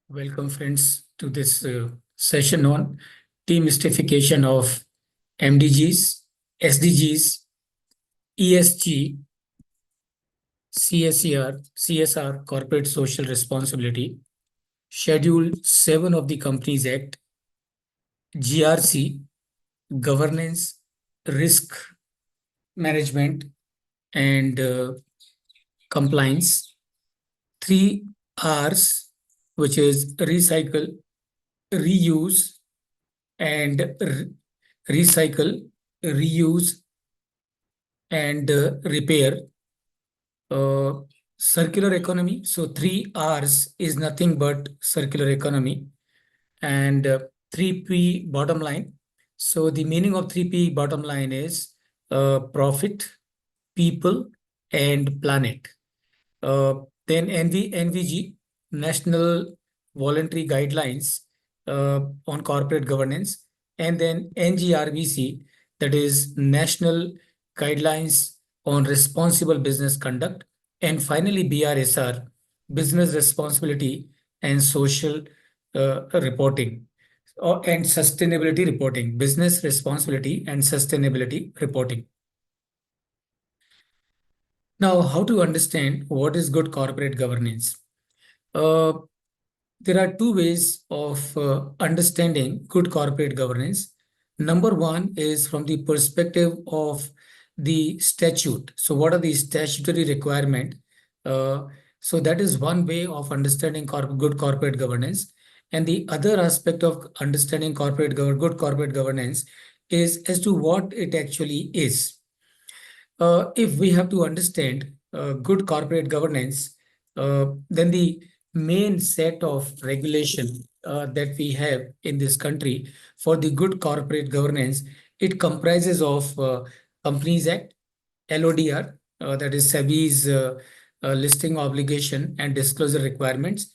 Welcome, friends, to this session on demystification of MDGs, SDGs, ESG, CSR, Corporate Social Responsibility, Schedule 7 of the Companies Act, GRC, Governance, Risk Management, and Compliance, 3 Rs, which is recycle, reuse, and recycle, reuse, and repair. Circular economy. So 3 Rs is nothing but circular economy. And 3P bottom line. So the meaning of 3P bottom line is profit, people, and planet. Then NVG, National Voluntary Guidelines on Corporate Governance, and then NGRBC, that is National Guidelines on Responsible Business Conduct, and finally BRSR, Business Responsibility and Social Reporting, and Sustainability Reporting, Business Responsibility and Sustainability Reporting. Now, how to understand what is good corporate governance? There are 2 ways of understanding good corporate governance. Number one is from the perspective of the statute. So what are the statutory requirements? So that is one way of understanding good corporate governance. And the other aspect of understanding good corporate governance is as to what it actually is. If we have to understand good corporate governance, then the main set of regulation that we have in this country for the good corporate governance, it comprises of Companies Act, LODR, that is SEBI's listing obligation and disclosure requirements,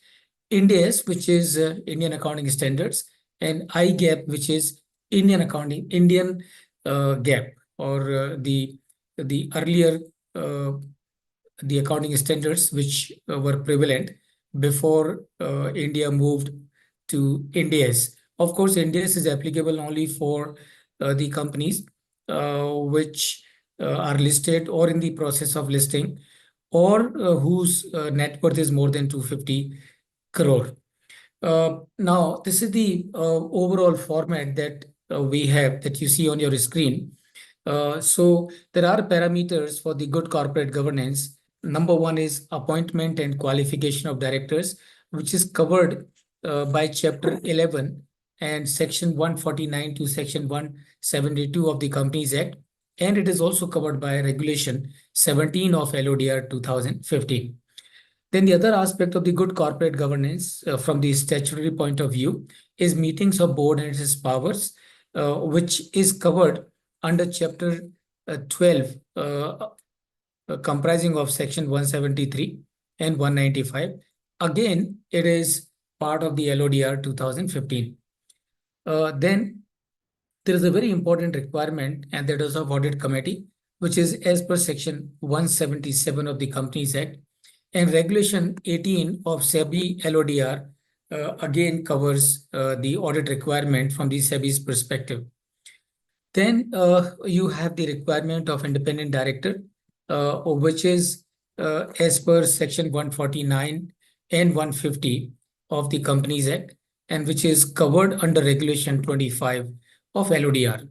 IND-AS, which is Indian Accounting Standards, and IGAP, which is Indian GAAP, or the earlier the accounting standards which were prevalent before India moved to IND-AS. Of course, IND-AS is applicable only for the companies which are listed or in the process of listing, or whose net worth is more than 250 crore. Now, this is the overall format that we have that you see on your screen. So there are parameters for the good corporate governance. Number one is appointment and qualification of directors, which is covered by Chapter 11 and Section 149 to Section 172 of the Companies Act. And it is also covered by Regulation 17 of LODR 2015. Then the other aspect of the good corporate governance from the statutory point of view is meetings of board and its powers, which is covered under Chapter 12, comprising of Section 173 and 195. Again, it is part of the LODR 2015. Then there is a very important requirement, and that is of Audit Committee, which is as per Section 177 of the Companies Act. And Regulation 18 of SEBI LODR again covers the audit requirement from the SEBI's perspective. Then you have the requirement of independent director, which is as per Section 149 and 150 of the Companies Act, and which is covered under Regulation 25 of LODR.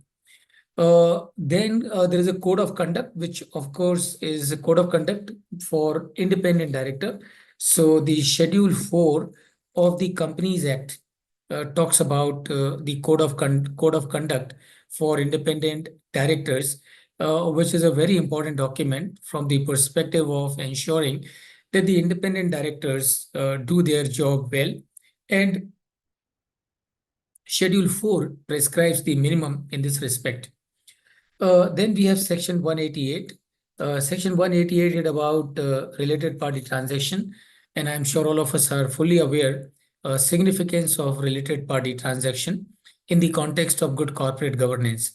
Then there is a code of conduct, which of course is a code of conduct for independent director. So the Schedule 4 of the Companies Act talks about the code of conduct for independent directors, which is a very important document from the perspective of ensuring that the independent directors do their job well. And Schedule 4 prescribes the minimum in this respect. Then we have Section 188. Section 188 is about related party transaction, and I'm sure all of us are fully aware significance of related party transaction in the context of good corporate governance.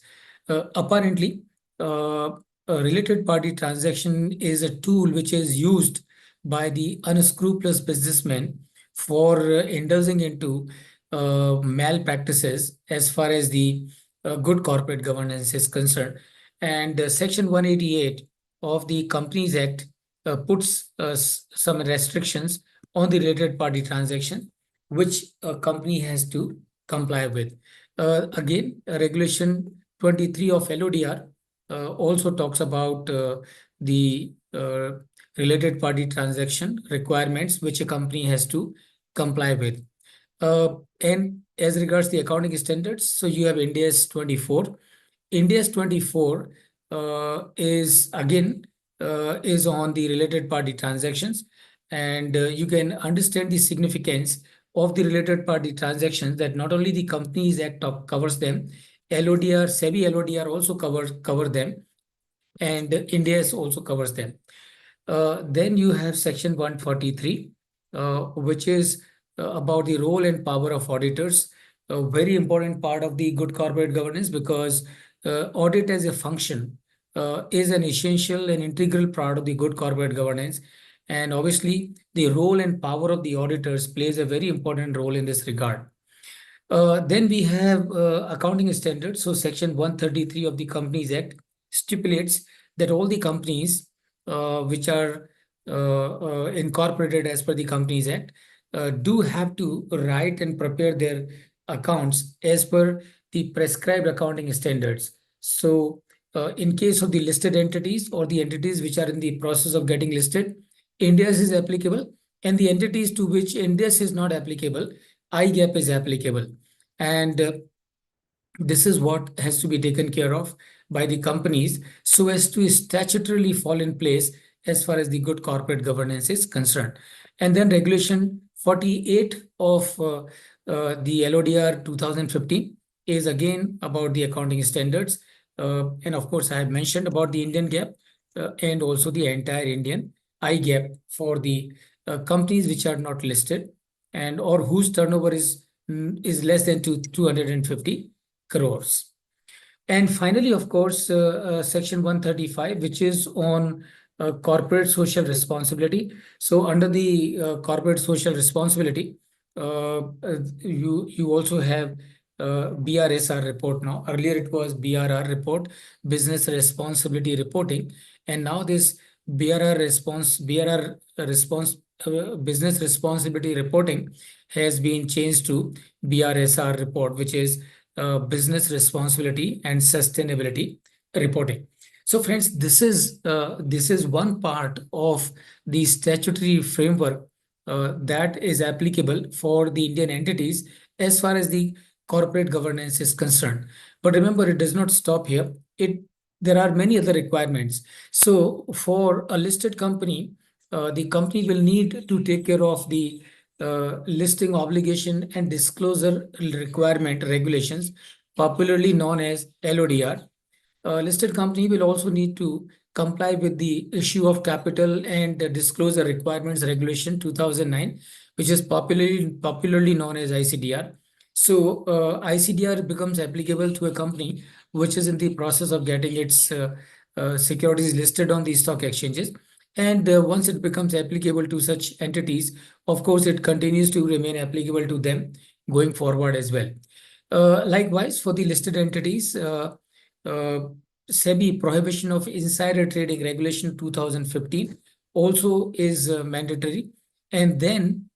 Apparently, a related party transaction is a tool which is used by the unscrupulous businessmen for indulging into malpractices as far as the good corporate governance is concerned. And Section 188 of the Companies Act puts some restrictions on the related party transaction, which a company has to comply with. Again, Regulation 23 of LODR also talks about the related party transaction requirements which a company has to comply with. And as regards the accounting standards, so you have India's 24. India's 24 is again is on the related party transactions, and you can understand the significance of the related party transactions, that not only the Companies Act covers them, LODR, SEBI LODR also cover them, and India also covers them. Then you have Section 143, which is about the role and power of auditors, a very important part of the good corporate governance, because audit as a function is an essential and integral part of the good corporate governance. And obviously, the role and power of the auditors plays a very important role in this regard. Then we have accounting standards. So Section 133 of the Companies Act stipulates that all the companies which are incorporated as per the Companies Act do have to write and prepare their accounts as per the prescribed accounting standards. So in case of the listed entities or the entities which are in the process of getting listed, India's is applicable, and the entities to which India's is not applicable, IGAP is applicable. And this is what has to be taken care of by the companies so as to statutorily fall in place as far as the good corporate governance is concerned. And then Regulation 48 of the LODR 2015 is again about the accounting standards. And of course, I have mentioned about the Indian GAAP and also the entire Indian IGAP for the companies which are not listed and or whose turnover is less than 250 crores. And finally, of course, Section 135, which is on corporate social responsibility. So under the corporate social responsibility, you also have BRSR report now. Earlier it was BRR report, business responsibility reporting, and now this BRR response business responsibility reporting has been changed to BRSR report, which is business responsibility and sustainability reporting. So friends, this is one part of the statutory framework that is applicable for the Indian entities as far as the corporate governance is concerned. But remember, it does not stop here. There are many other requirements. So for a listed company, the company will need to take care of the listing obligation and disclosure requirement regulations, popularly known as LODR. Listed company will also need to comply with the issue of capital and disclosure requirements regulation 2009, which is popularly known as ICDR. So ICDR becomes applicable to a company which is in the process of getting its securities listed on the stock exchanges. And once it becomes applicable to such entities, of course, it continues to remain applicable to them going forward as well. Likewise, for the listed entities, SEBI prohibition of insider trading regulation 2015 also is mandatory. And then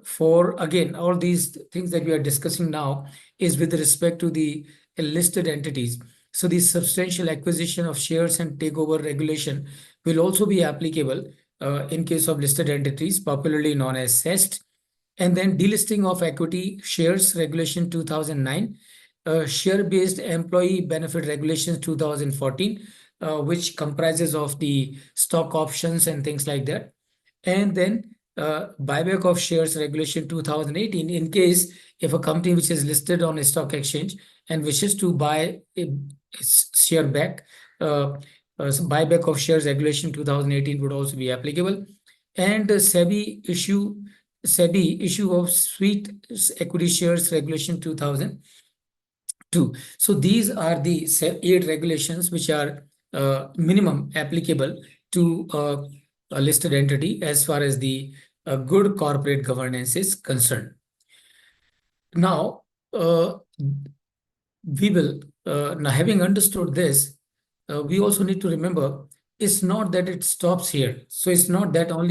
for again, all these things that we are discussing now is with respect to the listed entities. So the substantial acquisition of shares and takeover regulation will also be applicable in case of listed entities, popularly known as SEST. And then delisting of equity shares regulation 2009, share-based employee benefit regulations 2014, which comprises of the stock options and things like that. And then buyback of shares regulation 2018, in case if a company which is listed on a stock exchange and wishes to buy a share back, buyback of shares regulation 2018 would also be applicable. And SEBI issue of sweet equity shares regulation 2002. So these are the 8 regulations which are minimum applicable to a listed entity as far as the a good corporate governance is concerned. Now, we will, now having understood this, we also need to remember it's not that it stops here. So it's not that only